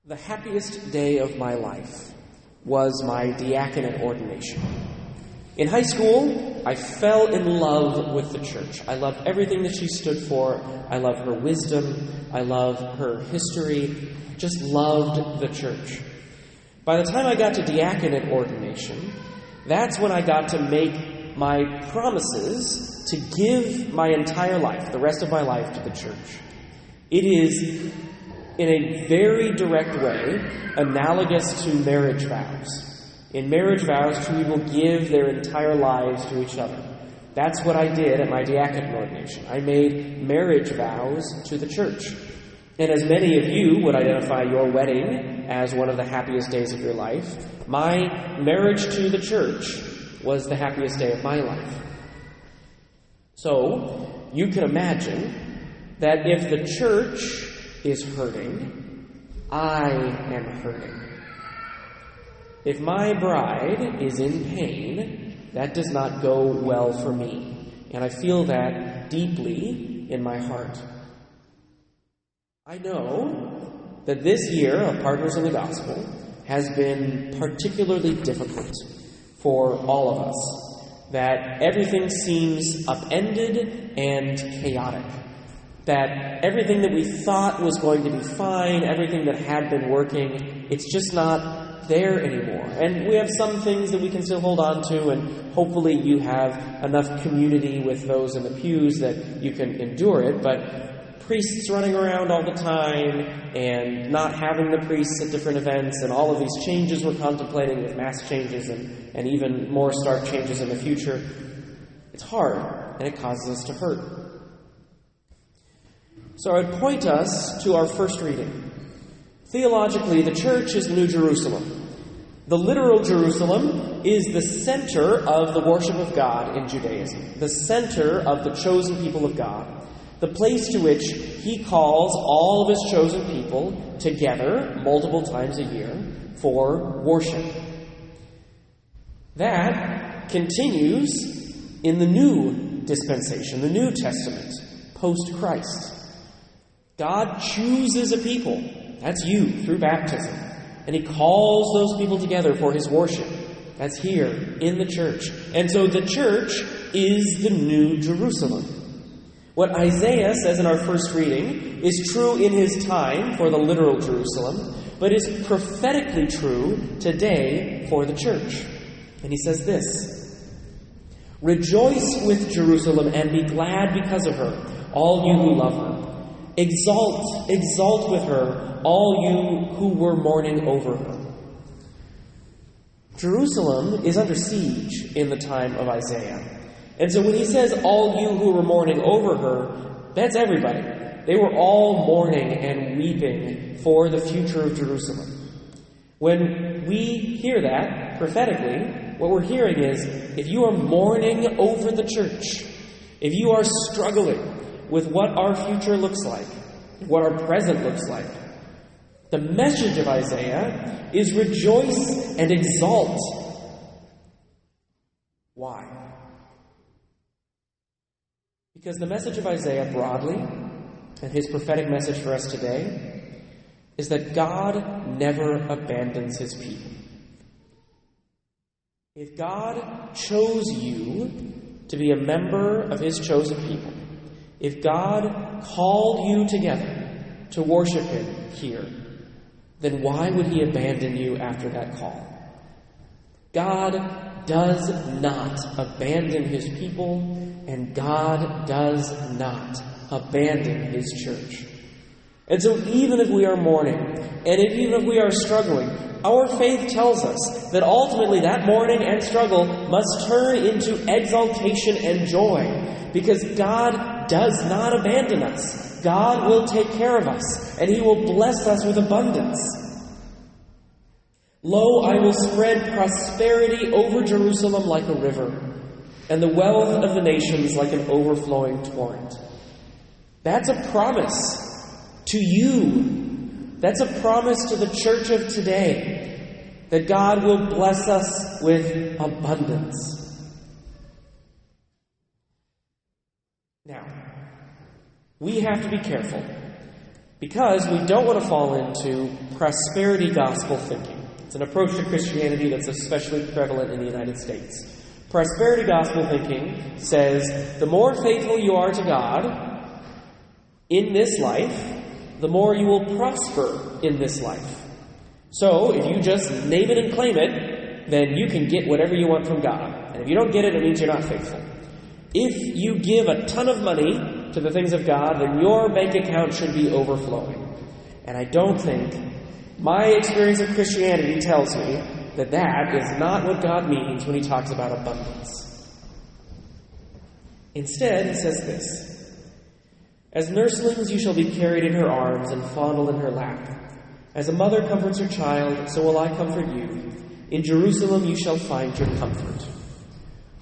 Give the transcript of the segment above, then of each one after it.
The happiest day of my life was my diaconate ordination. In high school, I fell in love with the church. I loved everything that she stood for. I loved her wisdom. I loved her history. Just loved the church. By the time I got to diaconate ordination, that's when I got to make my promises to give my entire life, the rest of my life, to the church. It is, in a very direct way, analogous to marriage vows. In marriage vows, two people give their entire lives to each other. That's what I did at my diaconate ordination. I made marriage vows to the church. And as many of you would identify your wedding as one of the happiest days of your life, my marriage to the church was the happiest day of my life. So, you can imagine that if the church is hurting, I am hurting. If my bride is in pain, that does not go well for me, and I feel that deeply in my heart. I know that this year of Partners in the Gospel has been particularly difficult for all of us, that everything seems upended and chaotic. That everything that we thought was going to be fine, everything that had been working, it's just not there anymore. And we have some things that we can still hold on to, and hopefully you have enough community with those in the pews that you can endure it. But priests running around all the time, and not having the priests at different events, and all of these changes we're contemplating with mass changes and even more stark changes in the future, it's hard, and it causes us to hurt. So I would point us to our first reading. Theologically, the church is the New Jerusalem. The literal Jerusalem is the center of the worship of God in Judaism, the center of the chosen people of God, the place to which He calls all of His chosen people together multiple times a year for worship. That continues in the new dispensation, the New Testament, post-Christ. God chooses a people, that's you, through baptism, and He calls those people together for His worship. That's here, in the church. And so the church is the New Jerusalem. What Isaiah says in our first reading is true in his time for the literal Jerusalem, but is prophetically true today for the church. And he says this: "Rejoice with Jerusalem and be glad because of her, all you who love her. Exalt, exult with her, all you who were mourning over her." Jerusalem is under siege in the time of Isaiah. And so when he says, all you who were mourning over her, that's everybody. They were all mourning and weeping for the future of Jerusalem. When we hear that, prophetically, what we're hearing is, if you are mourning over the church, if you are struggling with what our future looks like, what our present looks like, the message of Isaiah is rejoice and exalt. Why? Because the message of Isaiah broadly, and his prophetic message for us today, is that God never abandons His people. If God chose you to be a member of His chosen people, if God called you together to worship Him here, then why would He abandon you after that call? God does not abandon His people, and God does not abandon His church. And so even if we are mourning, and even if we are struggling, our faith tells us that ultimately that mourning and struggle must turn into exaltation and joy, because God does not abandon us. God will take care of us, and He will bless us with abundance. "Lo, I will spread prosperity over Jerusalem like a river, and the wealth of the nations like an overflowing torrent." That's a promise to you. That's a promise to the church of today, that God will bless us with abundance. Now, we have to be careful Because we don't want to fall into prosperity gospel thinking. It's an approach to Christianity that's especially prevalent in the United States. Prosperity gospel thinking says the more faithful you are to God in this life, the more you will prosper in this life. So, if you just name it and claim it, then you can get whatever you want from God. And if you don't get it, it means you're not faithful. If you give a ton of money to the things of God, then your bank account should be overflowing. And I don't think my experience of Christianity tells me that that is not what God means when he talks about abundance. Instead, he says this: as nurslings you shall be carried in her arms and fondled in her lap. As a mother comforts her child, so will I comfort you. In Jerusalem you shall find your comfort.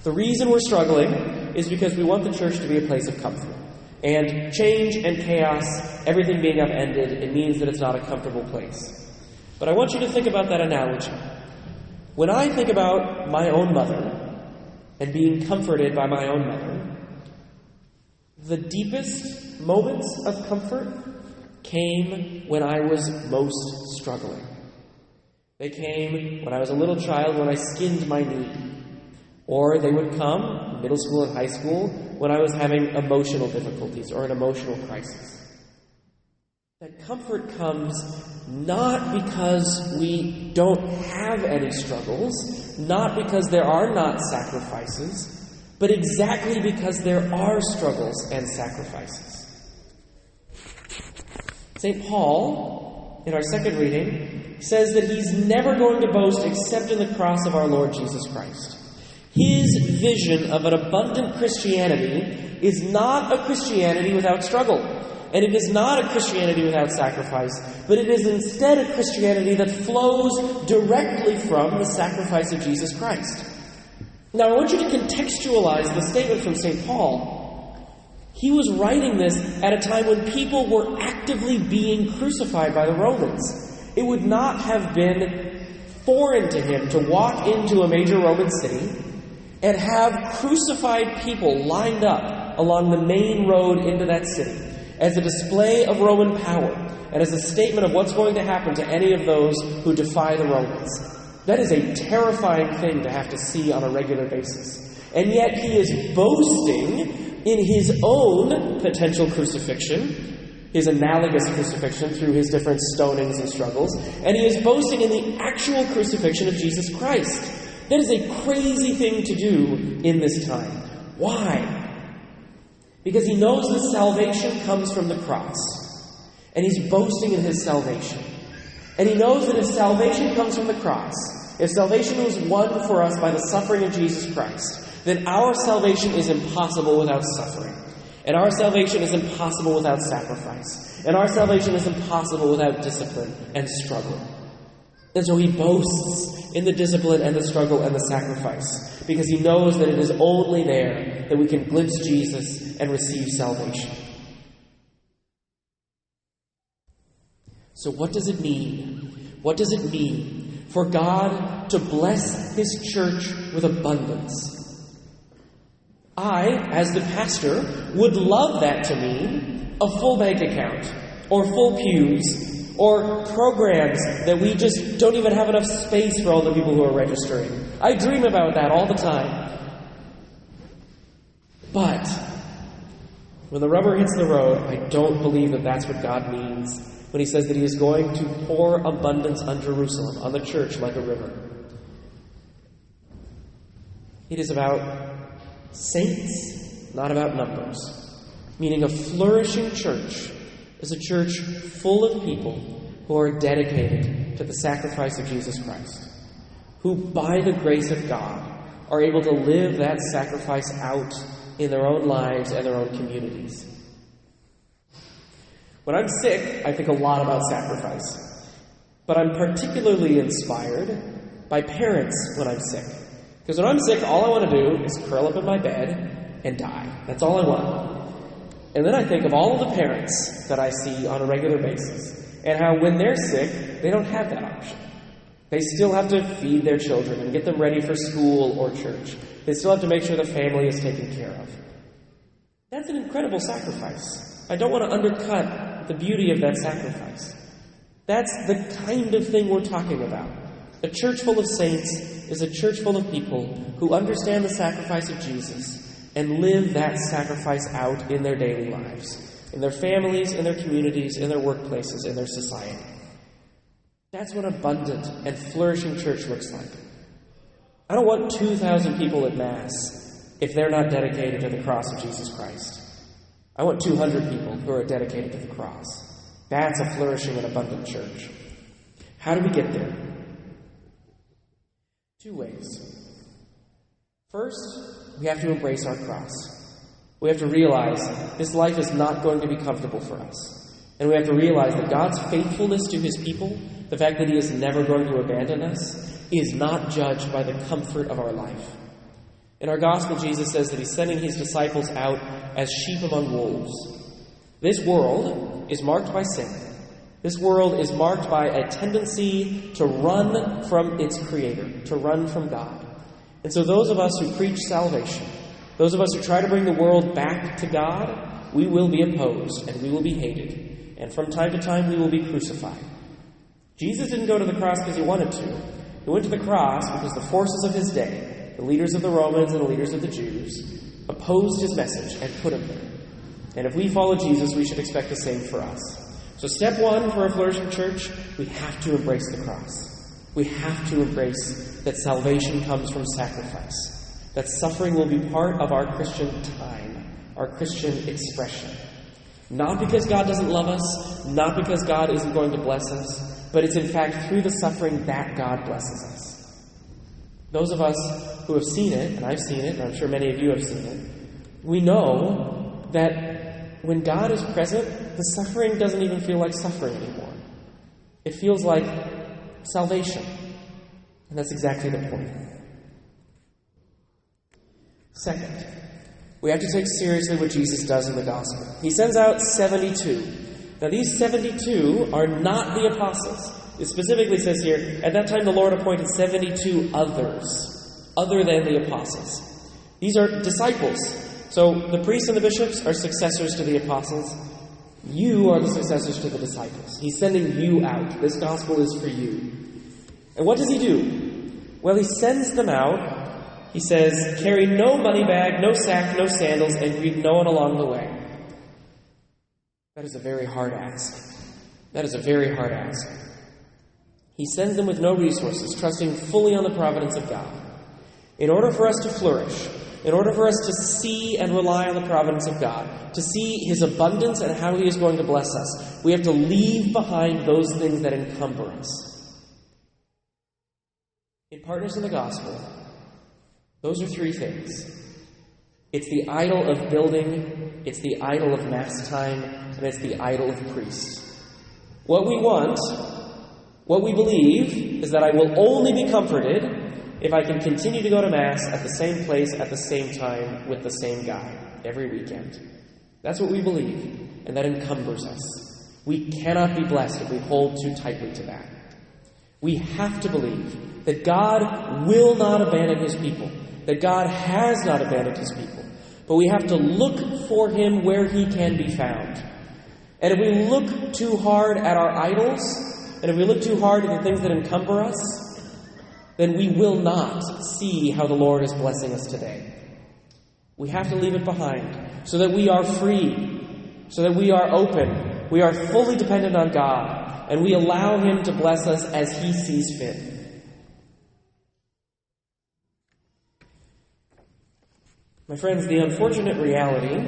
The reason we're struggling is because we want the church to be a place of comfort. And change and chaos, everything being upended, it means that it's not a comfortable place. But I want you to think about that analogy. When I think about my own mother and being comforted by my own mother, the deepest moments of comfort came when I was most struggling. They came when I was a little child, when I skinned my knee. Or they would come in middle school and high school when I was having emotional difficulties or an emotional crisis. That comfort comes not because we don't have any struggles, not because there are not sacrifices, but exactly because there are struggles and sacrifices. St. Paul, in our second reading, says that he's never going to boast except in the cross of our Lord Jesus Christ. His vision of an abundant Christianity is not a Christianity without struggle. And it is not a Christianity without sacrifice, but it is instead a Christianity that flows directly from the sacrifice of Jesus Christ. Now, I want you to contextualize the statement from St. Paul. He was writing this at a time when people were actively being crucified by the Romans. It would not have been foreign to him to walk into a major Roman city and have crucified people lined up along the main road into that city as a display of Roman power and as a statement of what's going to happen to any of those who defy the Romans. That is a terrifying thing to have to see on a regular basis. And yet he is boasting in his own potential crucifixion, his analogous crucifixion through his different stonings and struggles, and he is boasting in the actual crucifixion of Jesus Christ. That is a crazy thing to do in this time. Why? Because he knows that salvation comes from the cross, and he's boasting in his salvation. And he knows that if salvation comes from the cross, if salvation was won for us by the suffering of Jesus Christ, then our salvation is impossible without suffering. And our salvation is impossible without sacrifice. And our salvation is impossible without discipline and struggle. And so he boasts in the discipline and the struggle and the sacrifice, because he knows that it is only there that we can glimpse Jesus and receive salvation. So what does it mean? What does it mean for God to bless his church with abundance? I, as the pastor, would love that to mean a full bank account, or full pews, or programs that we just don't even have enough space for all the people who are registering. I dream about that all the time. But when the rubber hits the road, I don't believe that that's what God means when he says that he is going to pour abundance on Jerusalem, on the church, like a river. It is about saints, not about numbers. Meaning a flourishing church is a church full of people who are dedicated to the sacrifice of Jesus Christ, who by the grace of God are able to live that sacrifice out in their own lives and their own communities. When I'm sick, I think a lot about sacrifice. But I'm particularly inspired by parents when I'm sick. Because when I'm sick, all I want to do is curl up in my bed and die. That's all I want. And then I think of all of the parents that I see on a regular basis, and how when they're sick, they don't have that option. They still have to feed their children and get them ready for school or church. They still have to make sure the family is taken care of. That's an incredible sacrifice. I don't want to undercut the beauty of that sacrifice. That's the kind of thing we're talking about. A church full of saints is a church full of people who understand the sacrifice of Jesus and live that sacrifice out in their daily lives, in their families, in their communities, in their workplaces, in their society. That's what abundant and flourishing church looks like. I don't want 2,000 people at Mass if they're not dedicated to the cross of Jesus Christ. I want 200 people who are dedicated to the cross. That's a flourishing and abundant church. How do we get there? 2 ways. First, we have to embrace our cross. We have to realize this life is not going to be comfortable for us. And we have to realize that God's faithfulness to His people, the fact that He is never going to abandon us, is not judged by the comfort of our life. In our gospel, Jesus says that He's sending His disciples out as sheep among wolves. This world is marked by sin. This world is marked by a tendency to run from its Creator, to run from God. And so those of us who preach salvation, those of us who try to bring the world back to God, we will be opposed and we will be hated. And from time to time, we will be crucified. Jesus didn't go to the cross because He wanted to. He went to the cross because the forces of His day, the leaders of the Romans and the leaders of the Jews, opposed His message and put Him there. And if we follow Jesus, we should expect the same for us. So step 1 for a flourishing church, we have to embrace the cross. We have to embrace that salvation comes from sacrifice, that suffering will be part of our Christian time, our Christian expression. Not because God doesn't love us, not because God isn't going to bless us, but it's in fact through the suffering that God blesses us. Those of us who have seen it, and I've seen it, and I'm sure many of you have seen it, we know that when God is present, the suffering doesn't even feel like suffering anymore. It feels like salvation. And that's exactly the point. Second, we have to take seriously what Jesus does in the gospel. He sends out 72. Now, these 72 are not the apostles. It specifically says here, at that time the Lord appointed 72 others, other than the apostles. These are disciples. So the priests and the bishops are successors to the apostles. You are the successors to the disciples. He's sending you out. This gospel is for you. And what does He do? Well, He sends them out. He says, carry no money bag, no sack, no sandals, and greet no one along the way. That is a very hard ask. That is a very hard ask. He sends them with no resources, trusting fully on the providence of God. In order for us to flourish, in order for us to see and rely on the providence of God, to see His abundance and how He is going to bless us, we have to leave behind those things that encumber us. In Partners in the Gospel, those are 3 things. It's the idol of building, it's the idol of Mass time, and it's the idol of priests. What we want, what we believe, is that I will only be comforted if I can continue to go to Mass at the same place, at the same time, with the same guy, every weekend. That's what we believe, and that encumbers us. We cannot be blessed if we hold too tightly to that. We have to believe that God will not abandon His people, that God has not abandoned His people, but we have to look for Him where He can be found. And if we look too hard at our idols, and if we look too hard at the things that encumber us, then we will not see how the Lord is blessing us today. We have to leave it behind so that we are free, so that we are open, we are fully dependent on God, and we allow Him to bless us as He sees fit. My friends, the unfortunate reality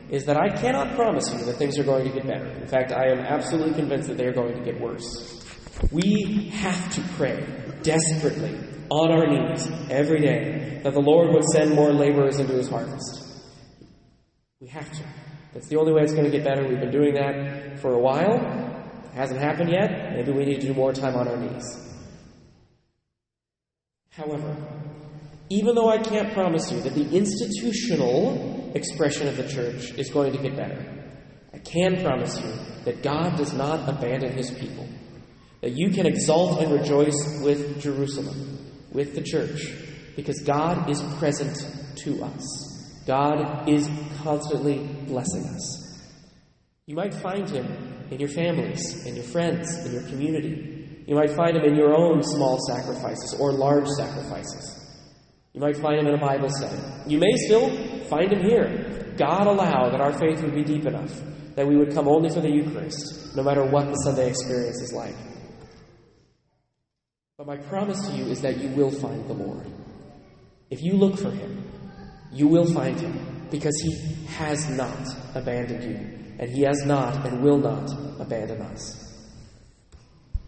is that I cannot promise you that things are going to get better. In fact, I am absolutely convinced that they are going to get worse. We have to pray desperately on our knees every day that the Lord would send more laborers into His harvest. We have to. That's the only way it's going to get better. We've been doing that for a while. It hasn't happened yet. Maybe we need to do more time on our knees. However, even though I can't promise you that the institutional expression of the church is going to get better, I can promise you that God does not abandon His people. That you can exult and rejoice with Jerusalem, with the church, because God is present to us. God is constantly blessing us. You might find Him in your families, in your friends, in your community. You might find Him in your own small sacrifices or large sacrifices. You might find Him in a Bible study. You may still find Him here. God allow that our faith would be deep enough that we would come only for the Eucharist, no matter what the Sunday experience is like. But my promise to you is that you will find the Lord. If you look for Him, you will find Him, because He has not abandoned you, and He has not and will not abandon us.